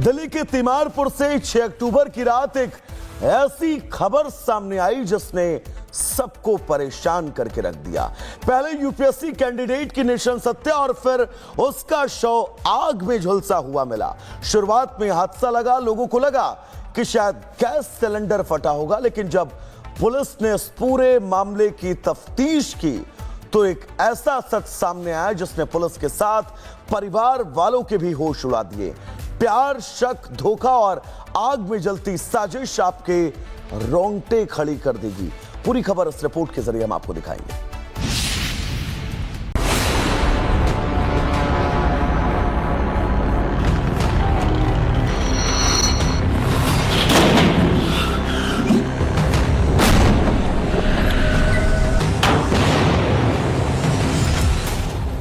दिल्ली के तीमारपुर से 6 अक्टूबर की रात एक ऐसी खबर सामने आई जिसने सबको परेशान करके रख दिया। पहले यूपीएससी कैंडिडेट की निशंस हत्या और फिर उसका शव आग में झुलसा हुआ मिला। शुरुआत में हादसा लगा, लोगों को लगा कि शायद गैस सिलेंडर फटा होगा, लेकिन जब पुलिस ने इस पूरे मामले की तफ्तीश की तो एक ऐसा सच सामने आया जिसने पुलिस के साथ परिवार वालों के भी होश उड़ा दिए। प्यार, शक, धोखा और आग में जलती साजिश आपके रोंगटे खड़ी कर देगी। पूरी खबर इस रिपोर्ट के जरिए हम आपको दिखाएंगे।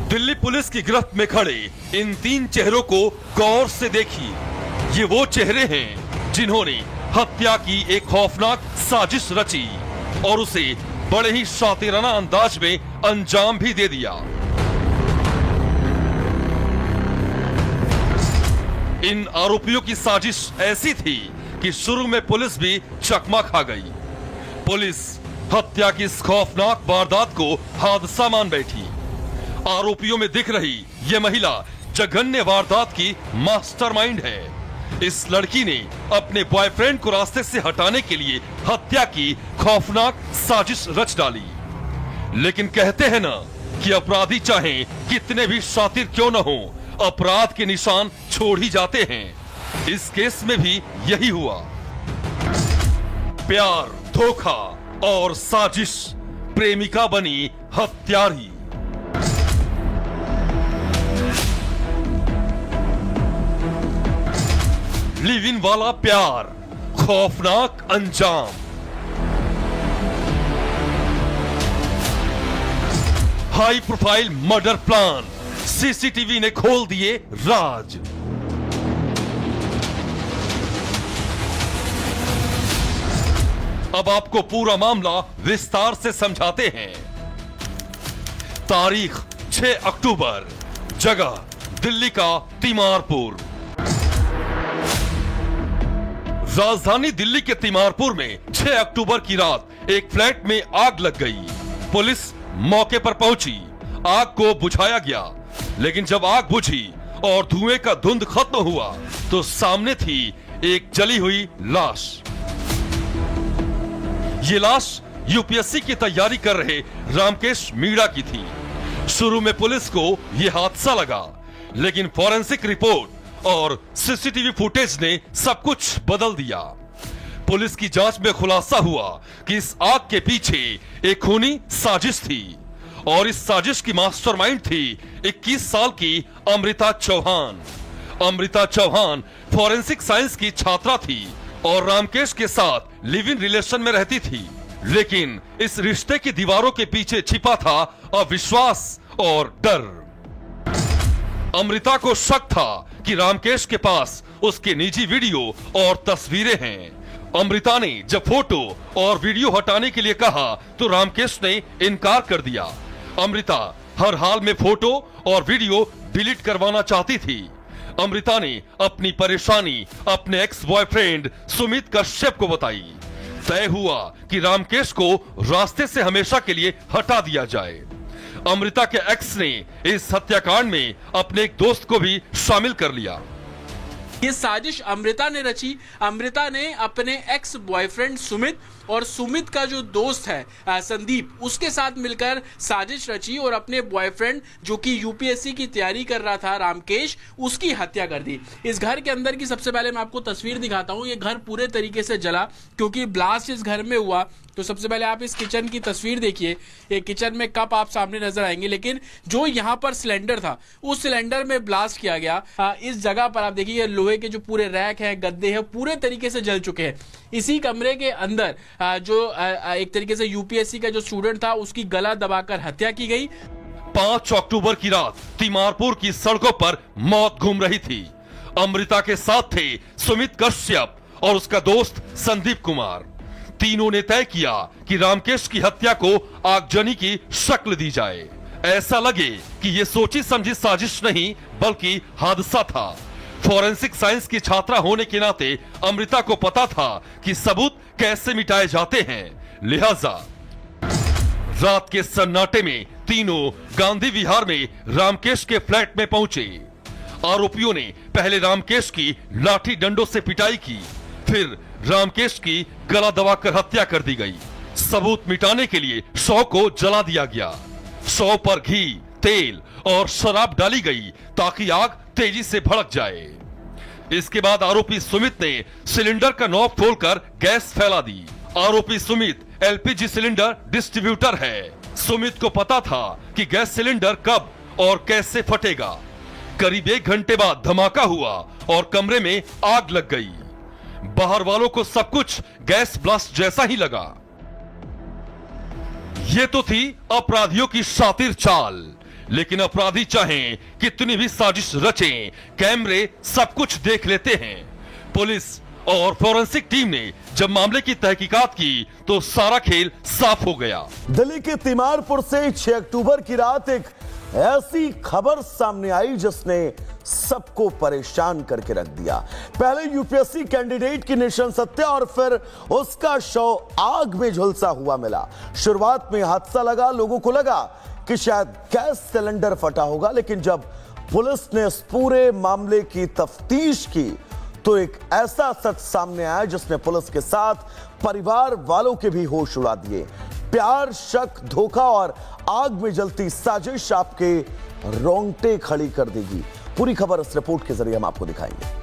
दिल्ली पुलिस की गिरफ्त में खड़े इन 3 चेहरों को गौर से देखिए। ये वो चेहरे हैं जिन्होंने हत्या की एक खौफनाक साजिश रची और उसे बड़े ही शातिराना अंदाज में अंजाम भी दे दिया। इन आरोपियों की साजिश ऐसी थी कि शुरू में पुलिस भी चकमा खा गई। पुलिस हत्या की इस खौफनाक वारदात को हादसा मान बैठी। आरोपियों में दिख रही यह महिला जघन्य वारदात की मास्टरमाइंड है। इस लड़की ने अपने बॉयफ्रेंड को रास्ते से हटाने के लिए हत्या की खौफनाक साजिश रच डाली। लेकिन कहते हैं ना कि अपराधी चाहे कितने भी शातिर क्यों न हो, अपराध के निशान छोड़ ही जाते हैं। इस केस में भी यही हुआ। प्यार, धोखा और साजिश, प्रेमिका बनी हत्यारी। लिव इन वाला प्यार, खौफनाक अंजाम। High profile murder plan, CCTV ने खोल दिए राज। अब आपको पूरा मामला विस्तार से समझाते हैं। तारीख 6 अक्टूबर, जगह दिल्ली का तीमारपुर। राजधानी दिल्ली के तीमारपुर में 6 अक्टूबर की रात एक फ्लैट में आग लग गई। पुलिस मौके पर पहुंची, आग को बुझाया गया, लेकिन जब आग बुझी और धुएं का धुंध खत्म हुआ तो सामने थी एक जली हुई लाश। ये लाश यूपीएससी की तैयारी कर रहे रामकेश मीणा की थी। शुरू में पुलिस को यह हादसा लगा, लेकिन फॉरेंसिक रिपोर्ट और सीसीटीवी फुटेज ने सब कुछ बदल दिया। पुलिस की जांच में खुलासा हुआ कि इस आग के पीछे एक खूनी साजिश थी और इस साजिश की मास्टरमाइंड थी 21 साल की अमृता चौहान। अमृता चौहान फॉरेंसिक साइंस की छात्रा थी और रामकेश के साथ लिव इन रिलेशन में रहती थी, लेकिन इस रिश्ते की दीवारों के पीछे छिपा था अविश्वास और डर। अमृता को शक था कि रामकेश के पास उसके निजी वीडियो और तस्वीरें हैं। अमृता ने जब फोटो और वीडियो हटाने के लिए कहा तो रामकेश ने इनकार कर दिया। अमृता हर हाल में फोटो और वीडियो डिलीट करवाना चाहती थी। अमृता ने अपनी परेशानी अपने एक्स बॉयफ्रेंड सुमित कश्यप को बताई। तय हुआ कि रामकेश को रास्ते से हमेशा के लिए हटा दिया जाए। अमृता के एक्स ने इस हत्याकांड में अपने एक दोस्त को भी शामिल कर लिया। ये साजिश अमृता ने रची। अमृता ने अपने एक्स बॉयफ्रेंड सुमित और सुमित का जो दोस्त है संदीप, उसके साथ मिलकर साजिश रची और अपने बॉयफ्रेंड जो कि यूपीएससी की तैयारी कर रहा था रामकेश, उसकी हत्या कर दी। इस घर के अंदर की सबसे पहले मैं आपको तस्वीर दिखाता हूँ। ये घर पूरे तरीके से जला क्योंकि ब्लास्ट इस घर में हुआ। तो सबसे पहले आप इस किचन की तस्वीर देखिए। ये किचन में कप आप सामने नजर आएंगे, लेकिन जो यहाँ पर सिलेंडर था उस सिलेंडर में ब्लास्ट किया गया। इस जगह पर आप देखिए लोहे के जो पूरे रैक हैं, गद्दे हैं, पूरे तरीके से जल चुके हैं। इसी कमरे के अंदर जो एक तरीके से यूपीएससी का जो स्टूडेंट था उसकी गला दबाकर हत्या की गई। 5 अक्टूबर की रात तीमारपुर की सड़कों पर मौत घूम रही थी। अमृता के साथ थे सुमित कश्यप और उसका दोस्त संदीप कुमार। तीनों ने तय किया कि रामकेश की हत्या को आगजनी की शक्ल दी जाए। ऐसा लगे कि ये सोची समझी साजिश नहीं बल्कि हादसा था। फॉरेंसिक साइंस की छात्रा होने के नाते अमृता को पता था कि सबूत कैसे मिटाए जाते हैं, लिहाजा रात के सन्नाटे में तीनों गांधी विहार में रामकेश के फ्लैट में पहुंचे। आरोपियों ने पहले रामकेश की लाठी डंडों से पिटाई की, फिर रामकेश की गला दबाकर हत्या कर दी गई। सबूत मिटाने के लिए शव को जला दिया गया। शव पर घी, तेल और शराब डाली गई ताकि आग तेजी से भड़क जाए। इसके बाद आरोपी सुमित ने सिलेंडर का नॉब खोलकर गैस फैला दी। आरोपी सुमित एलपीजी सिलेंडर डिस्ट्रीब्यूटर है। सुमित को पता था कि गैस सिलेंडर कब और कैसे फटेगा। करीब 1 घंटे बाद धमाका हुआ और कमरे में आग लग गई। बाहर वालों को सब कुछ गैस ब्लास्ट जैसा ही लगा। ये तो थी अपराधियों की शातिर चाल, लेकिन अपराधी चाहें कितनी भी साजिश रचें, कैमरे सब कुछ देख लेते हैं। पुलिस और फोरेंसिक टीम ने जब मामले की तहकीकात की तो सारा खेल साफ हो गया। दिल्ली के तिमारपुर से 6 अक्टूबर की रात एक ऐसी खबर सामने आई जिसने सबको परेशान करके रख दिया। पहले यूपीएससी कैंडिडेट की निशन सत्या और फिर उसका शव आग में झुलसा हुआ मिला। शुरुआत में हादसा लगा, लोगों को लगा कि शायद गैस सिलेंडर फटा होगा, लेकिन जब पुलिस ने इस पूरे मामले की तफ्तीश की तो एक ऐसा सच सामने आया जिसने पुलिस के साथ परिवार वालों के भी होश उड़ा दिए। प्यार, शक, धोखा और आग में जलती साजिश आपके रोंगटे खड़ी कर देगी। पूरी खबर इस रिपोर्ट के जरिए हम आपको दिखाएंगे।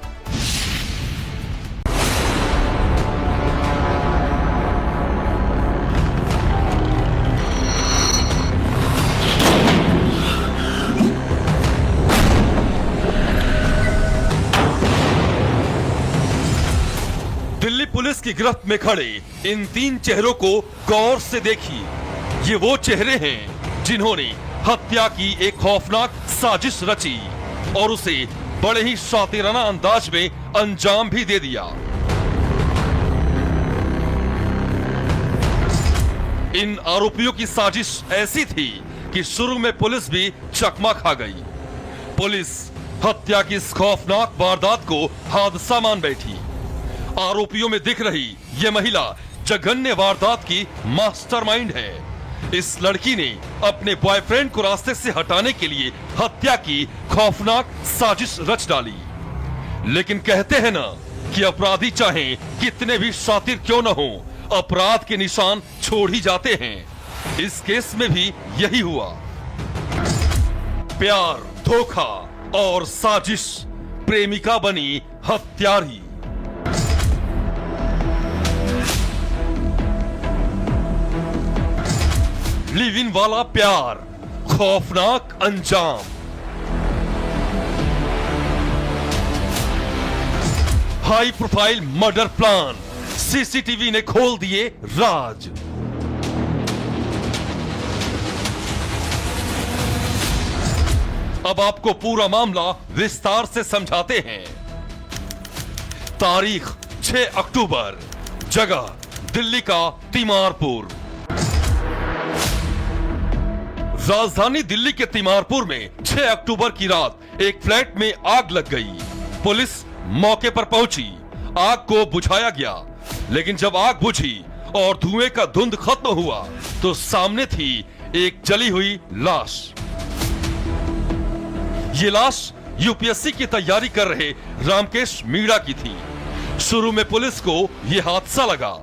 दिल्ली पुलिस की गिरफ्त में खड़े इन 3 चेहरों को गौर से देखिए। ये वो चेहरे हैं जिन्होंने हत्या की एक खौफनाक साजिश रची और उसे बड़े ही शातिराना अंदाज में अंजाम भी दे दिया। इन आरोपियों की साजिश ऐसी थी कि शुरू में पुलिस भी चकमा खा गई। पुलिस हत्या की इस खौफनाक वारदात को हादसा मान बैठी। आरोपियों में दिख रही यह महिला जघन्य वारदात की मास्टरमाइंड है। इस लड़की ने अपने बॉयफ्रेंड को रास्ते से हटाने के लिए हत्या की खौफनाक साजिश रच डाली। लेकिन कहते हैं ना कि अपराधी चाहें कितने भी शातिर क्यों न हो, अपराध के निशान छोड़ ही जाते हैं। इस केस में भी यही हुआ। प्यार, धोखा और साजिश, प्रेमिका बनी हत्यारी। लिव इन वाला प्यार, खौफनाक अंजाम। High profile murder plan, CCTV ने खोल दिए राज। अब आपको पूरा मामला विस्तार से समझाते हैं। तारीख 6 अक्टूबर, जगह दिल्ली का तिमारपुर। राजधानी दिल्ली के तिमारपुर में 6 अक्टूबर की रात एक फ्लैट में आग लग गई। पुलिस मौके पर पहुंची, आग को बुझाया गया, लेकिन जब आग बुझी और धुएं का धुंध खत्म हुआ तो सामने थी एक जली हुई लाश। ये लाश यूपीएससी की तैयारी कर रहे रामकेश मीणा की थी। शुरू में पुलिस को यह हादसा लगा,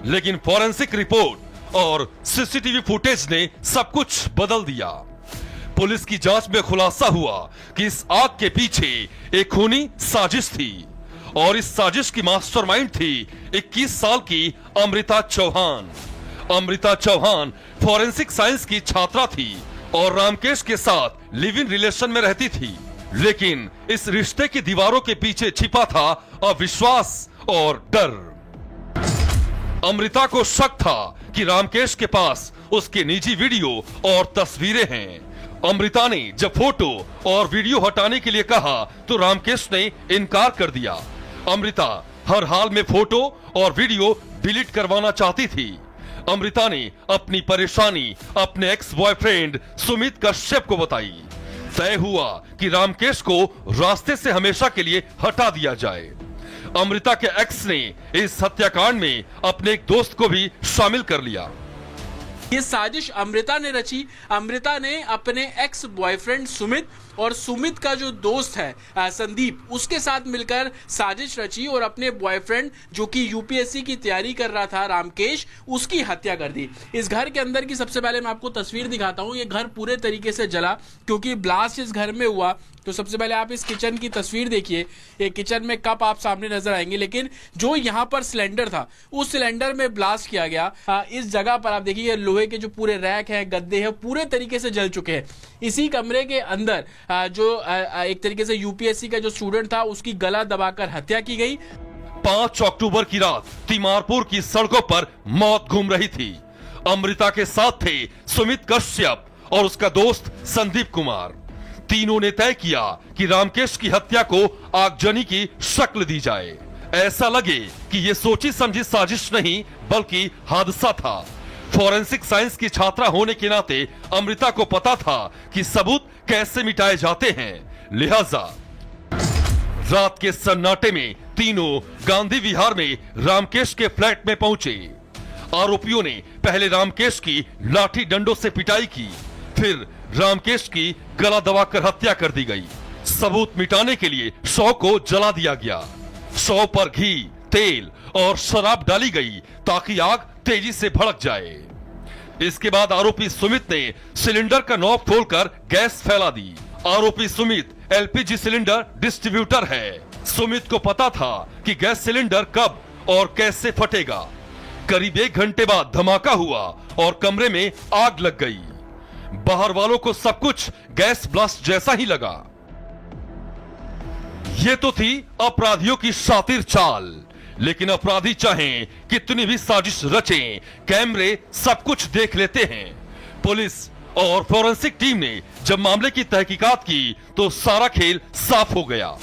लेकिन फॉरेंसिक रिपोर्ट और सीसीटीवी फुटेज ने सब कुछ बदल दिया। पुलिस की जांच में खुलासा हुआ कि इस आग के पीछे एक खूनी साजिश थी और इस साजिश की मास्टरमाइंड थी 21 साल की अमृता चौहान। अमृता चौहान फॉरेंसिक साइंस की छात्रा थी और रामकेश के साथ लिव इन रिलेशन में रहती थी, लेकिन इस रिश्ते की दीवारों के पीछे छिपा था अविश्वास और डर। अमृता को शक था कि रामकेश के पास उसके निजी वीडियो और तस्वीरें हैं। अमृता ने जब फोटो और वीडियो हटाने के लिए कहा तो रामकेश ने इनकार कर दिया। अमृता हर हाल में फोटो और वीडियो डिलीट करवाना चाहती थी। अमृता ने अपनी परेशानी अपने एक्स बॉयफ्रेंड सुमित कश्यप को बताई। तय हुआ कि रामकेश को रास्ते से हमेशा के लिए हटा दिया जाए। अमृता के एक्स ने इस हत्याकांड में अपने एक दोस्त को भी शामिल कर लिया। ये साजिश अमृता ने रची। अमृता ने अपने एक्स बॉयफ्रेंड सुमित और सुमित का जो दोस्त है संदीप, उसके साथ मिलकर साजिश रची और अपने बॉयफ्रेंड जो कि यूपीएससी की तैयारी कर रहा था रामकेश, उसकी हत्या कर दी। इस घर के अंदर की सबसे पहले मैं आपको तस्वीर दिखाता हूँ। ये घर पूरे तरीके से जला क्योंकि ब्लास्ट इस घर में हुआ। तो सबसे पहले आप इस किचन की तस्वीर देखिए। ये किचन में कप आप सामने नजर आएंगे, लेकिन जो यहाँ पर सिलेंडर था उस सिलेंडर में ब्लास्ट किया गया। इस जगह पर आप देखिए लोहे के जो पूरे रैक हैं, गद्दे हैं, पूरे तरीके से जल चुके हैं। इसी कमरे के अंदर जो एक तरीके से यूपीएससी का जो स्टूडेंट था उसकी गला दबाकर हत्या की गई। 5 अक्टूबर की रात तिमारपुर की सड़कों पर मौत घूम रही थी। अमृता के साथ थे सुमित कश्यप और उसका दोस्त संदीप कुमार। तीनों ने तय किया कि रामकेश की हत्या को आगजनी की शक्ल दी जाए। ऐसा लगे कि यह सोची समझी साजिश नहीं बल्कि हादसा था। फॉरेंसिक साइंस की छात्रा होने के नाते अमृता को पता था कि सबूत कैसे मिटाए जाते हैं। लिहाजा रात के सन्नाटे में तीनों गांधी विहार में रामकेश के फ्लैट में पहुंचे। आरोपियों ने पहले रामकेश की लाठी डंडों से पिटाई की, फिर रामकेश की गला दबाकर हत्या कर दी गई। सबूत मिटाने के लिए शव को जला दिया गया। शव पर घी, तेल और शराब डाली गई ताकि आग तेजी से भड़क जाए। इसके बाद आरोपी सुमित ने सिलेंडर का नॉब खोलकर गैस फैला दी। आरोपी सुमित एलपीजी सिलेंडर डिस्ट्रीब्यूटर है। सुमित को पता था कि गैस सिलेंडर कब और कैसे फटेगा। करीब 1 घंटे बाद धमाका हुआ और कमरे में आग लग गई। बाहर वालों को सब कुछ गैस ब्लास्ट जैसा ही लगा। ये तो थी अपराधियों की शातिर चाल, लेकिन अपराधी चाहें कितनी भी साजिश रचें, कैमरे सब कुछ देख लेते हैं। पुलिस और फॉरेंसिक टीम ने जब मामले की तहकीकात की तो सारा खेल साफ हो गया।